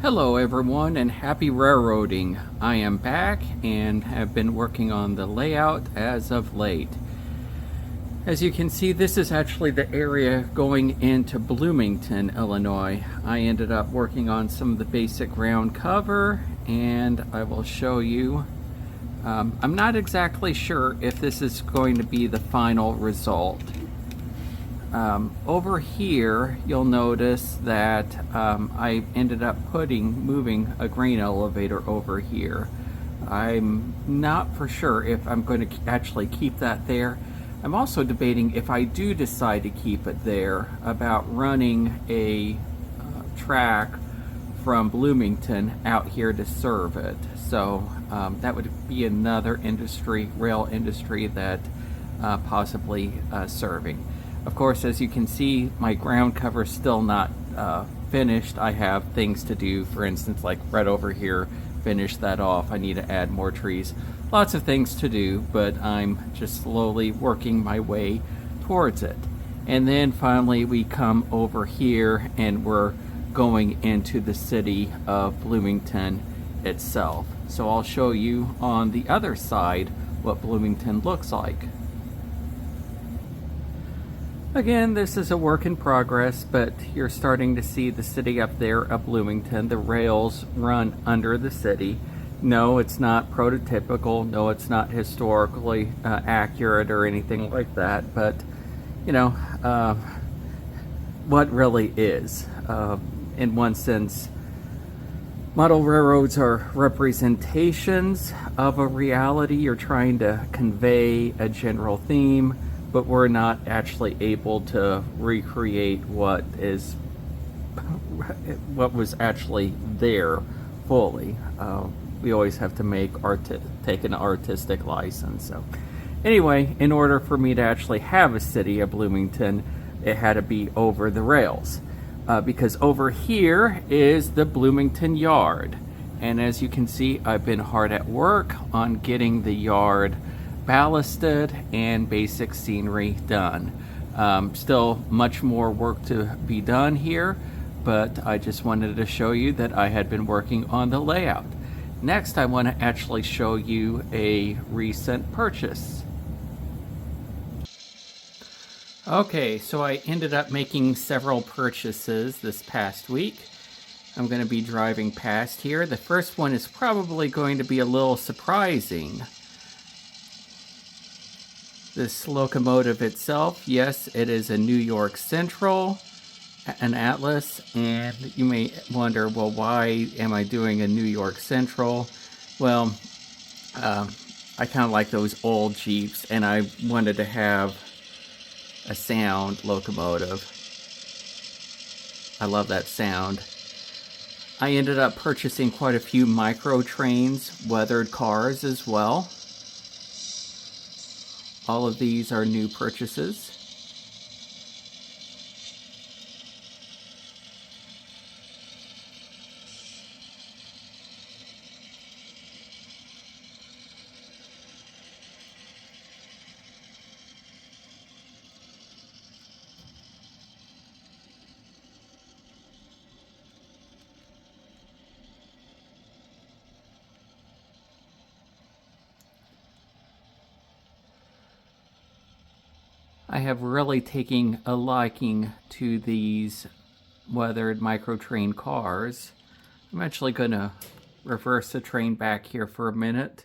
Hello everyone and happy railroading. I am back and have been working on the layout as of late. As you can see, this is actually the area going into Bloomington, Illinois. I ended up working on some of the basic ground cover and I will show you. I'm not exactly sure if this is going to be the final result. Over here, you'll notice that I ended up moving a grain elevator over here. I'm not for sure if I'm going to actually keep that there. I'm also debating if I do decide to keep it there about running a track from Bloomington out here to serve it. So that would be another rail industry that possibly serving. Of course, as you can see, my ground cover is still not finished. I have things to do, for instance, like right over here, finish that off. I need to add more trees. Lots of things to do, but I'm just slowly working my way towards it. And then finally we come over here and we're going into the city of Bloomington itself. So I'll show you on the other side what Bloomington looks like. Again, this is a work in progress, but you're starting to see the city up there of Bloomington. The rails run under the city. No, it's not prototypical. No, it's not historically accurate or anything like that. But, you know, what really is. In one sense, model railroads are representations of a reality. You're trying to convey a general theme, but we're not actually able to recreate what was actually there fully. We always have to take an artistic license. So anyway, in order for me to actually have a city of Bloomington, it had to be over the rails. Because over here is the Bloomington Yard. And as you can see, I've been hard at work on getting the yard ballasted and basic scenery done. Still much more work to be done here, but I just wanted to show you that I had been working on the layout. Next, I want to actually show you a recent purchase. Okay, so I ended up making several purchases this past week. I'm going to be driving past here. The first one is probably going to be a little surprising. This locomotive itself, yes, it is a New York Central, an Atlas, and you may wonder, well, why am I doing a New York Central? Well, I kind of like those old Jeeps, and I wanted to have a sound locomotive. I love that sound. I ended up purchasing quite a few micro trains, weathered cars as well. All of these are new purchases. I have really taken a liking to these weathered micro-train cars. I'm actually going to reverse the train back here for a minute.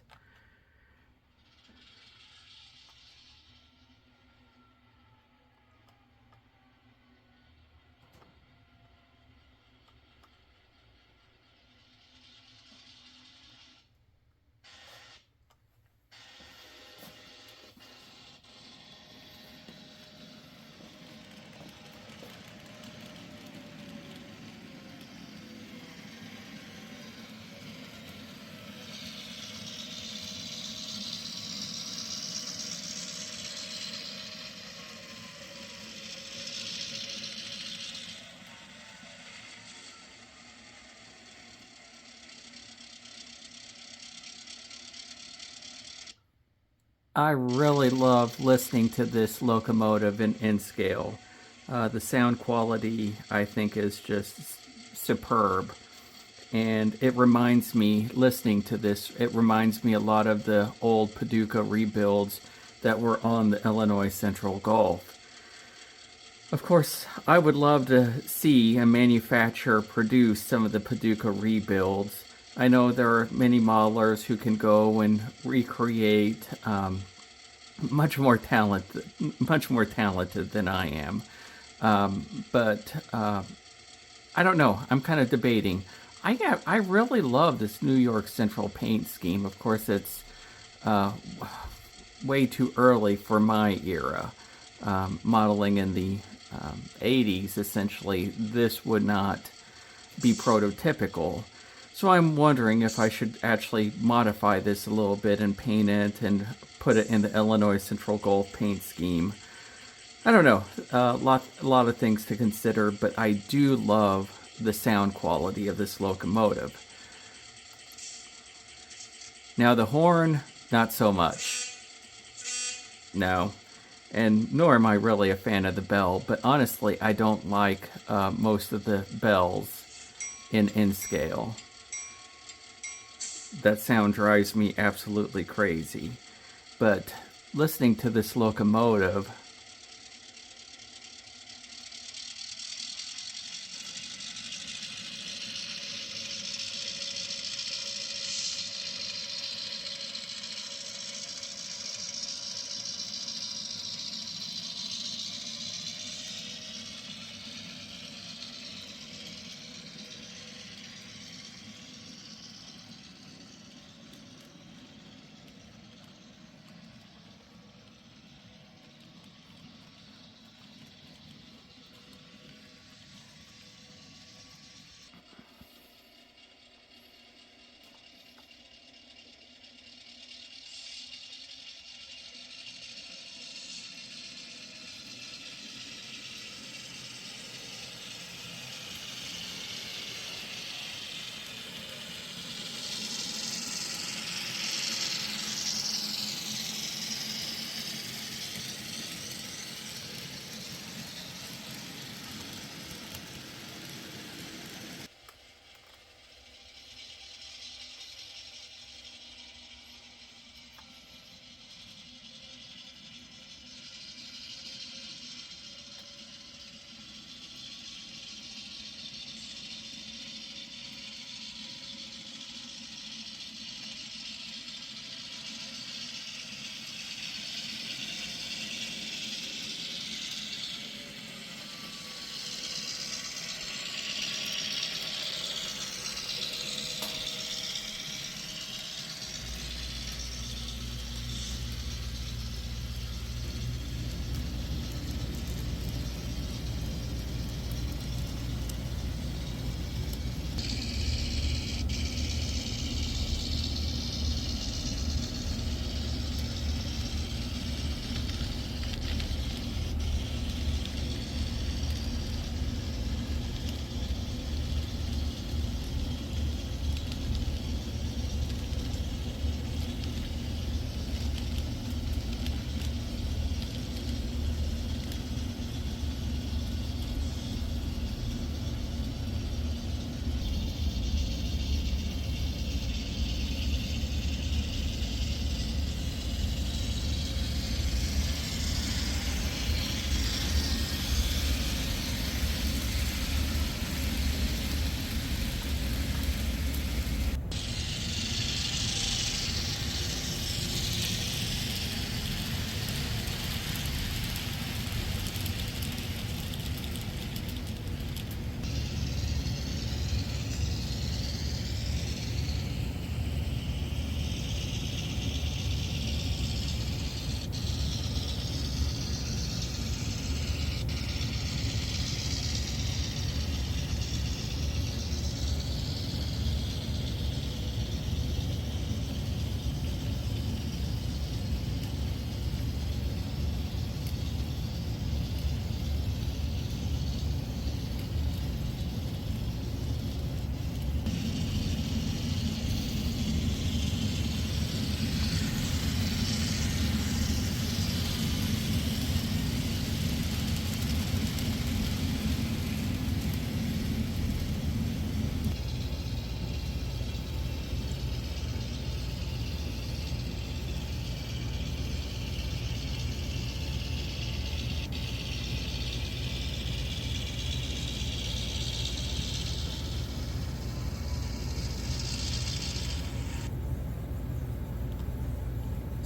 I really love listening to this locomotive in N-scale. The sound quality, I think, is just superb. and it reminds me, listening to this, it reminds me a lot of the old Paducah rebuilds that were on the Illinois Central Gulf. Of course, I would love to see a manufacturer produce some of the Paducah rebuilds. I know there are many modelers who can go and recreate much more talented than I am. But I don't know. I'm kind of debating. I really love this New York Central paint scheme. Of course, it's uh, way too early for my era. Modeling in the 80s, essentially, this would not be prototypical. So I'm wondering if I should actually modify this a little bit and paint it and put it in the Illinois Central Gulf paint scheme. I don't know, a lot of things to consider, but I do love the sound quality of this locomotive. Now the horn, not so much. No. And nor am I really a fan of the bell, but honestly, I don't like most of the bells in N-scale. That sound drives me absolutely crazy. But listening to this locomotive,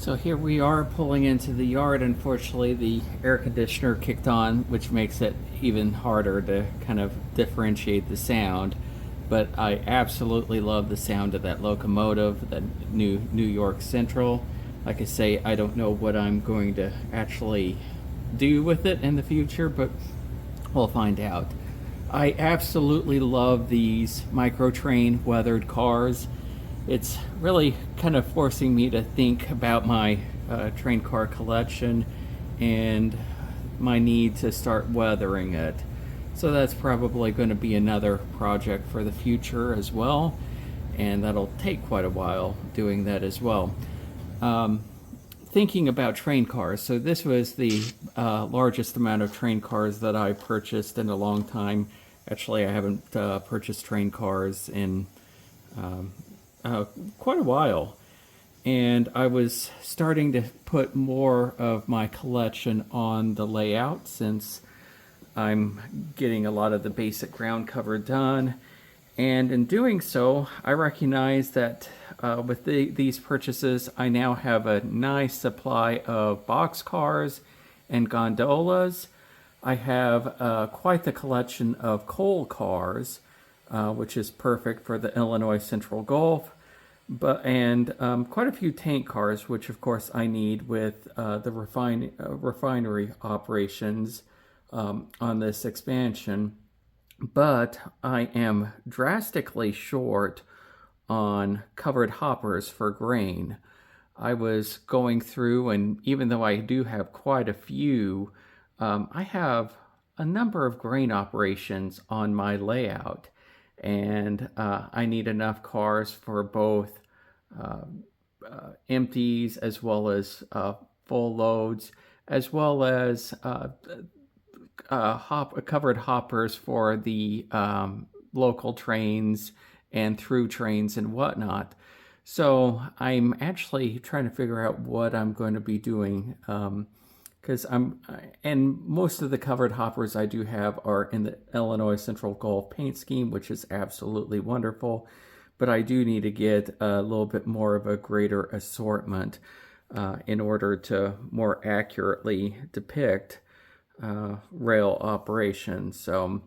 So here we are pulling into the yard. Unfortunately, the air conditioner kicked on, which makes it even harder to kind of differentiate the sound. But I absolutely love the sound of that locomotive, the new New York Central. Like I say, I don't know what I'm going to actually do with it in the future, but we'll find out. I absolutely love these Microtrain weathered cars. It's really kind of forcing me to think about my train car collection and my need to start weathering it. So that's probably going to be another project for the future as well, and that'll take quite a while doing that as well. Thinking about train cars, so this was the largest amount of train cars that I purchased in a long time. Actually, I haven't purchased train cars in quite a while, and I was starting to put more of my collection on the layout since I'm getting a lot of the basic ground cover done. And in doing so, I recognize that with these purchases, I now have a nice supply of boxcars and gondolas. I have quite the collection of coal cars, which is perfect for the Illinois Central Gulf, and quite a few tank cars, which of course I need with the refinery operations on this expansion. But I am drastically short on covered hoppers for grain. I was going through, and even though I do have quite a few, I have a number of grain operations on my layout, and I need enough cars for both empties as well as full loads, as well as covered hoppers for the local trains and through trains and whatnot. So I'm actually trying to figure out what I'm going to be doing, because and most of the covered hoppers I do have are in the Illinois Central Gulf paint scheme, which is absolutely wonderful. But I do need to get a little bit more of a greater assortment in order to more accurately depict rail operations. So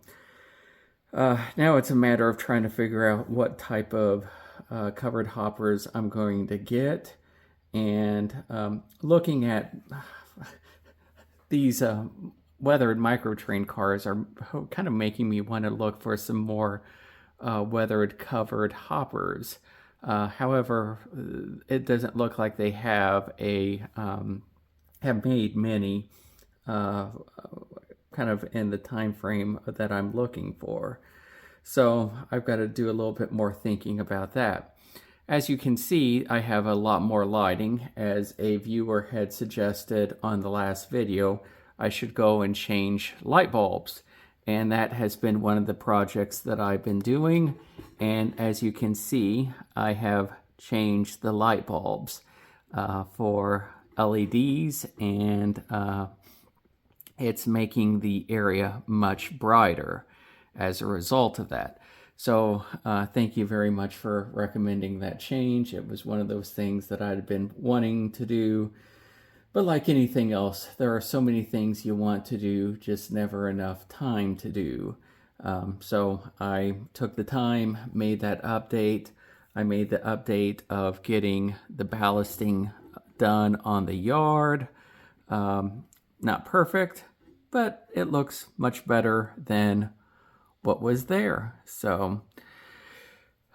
now it's a matter of trying to figure out what type of covered hoppers I'm going to get, and looking at these weathered microtrain cars are kind of making me want to look for some more weathered covered hoppers. However, it doesn't look like they have made many kind of in the time frame that I'm looking for. So I've got to do a little bit more thinking about that. As you can see, I have a lot more lighting. As a viewer had suggested on the last video, I should go and change light bulbs. And that has been one of the projects that I've been doing. And as you can see, I have changed the light bulbs for LEDs, and it's making the area much brighter as a result of that. So thank you very much for recommending that change. It was one of those things that I'd been wanting to do. But like anything else, there are so many things you want to do, just never enough time to do. So I took the time, made that update. I made the update of getting the ballasting done on the yard. Not perfect, but it looks much better than what was there. So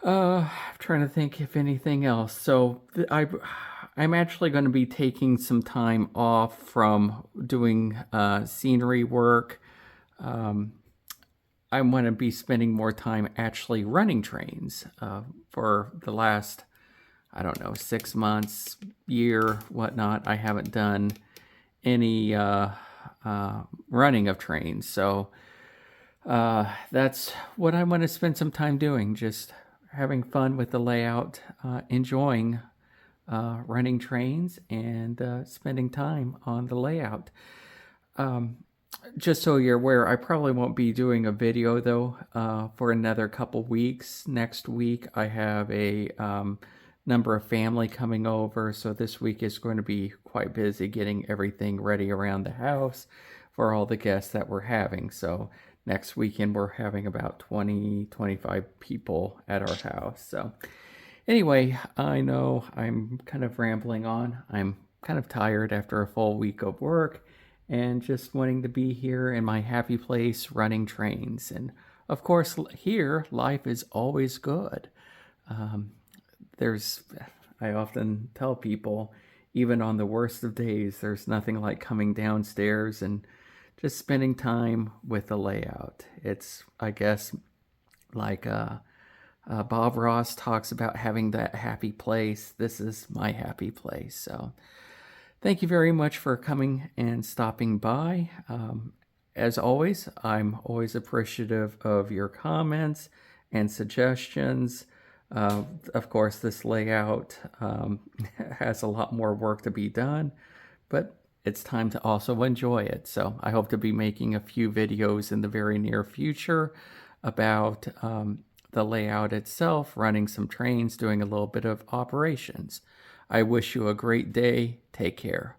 I'm trying to think if anything else. So I'm actually going to be taking some time off from doing scenery work. I'm going to be spending more time actually running trains. For the last, I don't know, 6 months, year, whatnot, I haven't done any running of trains. So that's what I want to spend some time doing, just having fun with the layout, enjoying running trains, and spending time on the layout. Just so you're aware, I probably won't be doing a video though for another couple weeks. Next week I have a number of family coming over, so this week is going to be quite busy getting everything ready around the house for all the guests that we're having. So next weekend we're having about 20-25 people at our house. So anyway, I know I'm kind of rambling on. I'm kind of tired after a full week of work and just wanting to be here in my happy place running trains. And of course, here life is always good. Um, there's, I often tell people, even on the worst of days, there's nothing like coming downstairs and just spending time with the layout. It's, I guess, like Bob Ross talks about having that happy place. This is my happy place. So thank you very much for coming and stopping by. As always, I'm always appreciative of your comments and suggestions. Of course, this layout has a lot more work to be done, but it's time to also enjoy it. So I hope to be making a few videos in the very near future about the layout itself, running some trains, doing a little bit of operations. I wish you a great day. Take care.